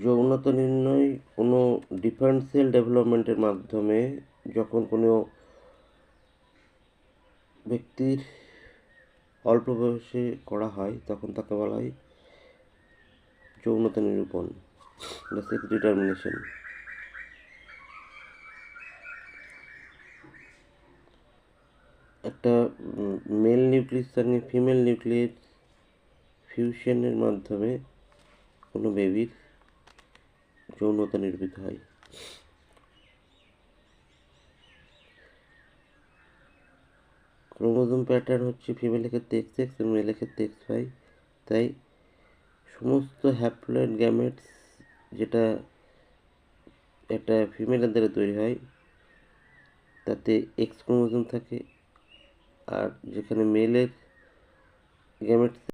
যৌনতা নির্ণয় কোনো ডিফারেন্সিয়াল ডেভেলপমেন্টের মাধ্যমে যখন কোনো ব্যক্তির অল্প বয়সে করা হয় তখন তাকে বলা হয় যৌনতা নিরূপণ বা সেক্স ডিটারমিনেশন। একটা মেল নিউক্লিয়াস সঙ্গে ফিমেল নিউক্লিয়াস ফিউশনের মাধ্যমে কোনো বেবির যৌনতা নিরূপিত হয়। ক্রোমোজোম প্যাটার্ন হচ্ছে ফিমেলের ক্ষেত্রে XX এবং মেলের ক্ষেত্রে XY। তাই সমস্ত হ্যাপ্লয়েড গ্যামেটস যেটা একটা ফিমেলের দ্বারা তৈরি হয় তাতে X ক্রোমোজোম থাকে, আর যেখানে মেলের গ্যামেটস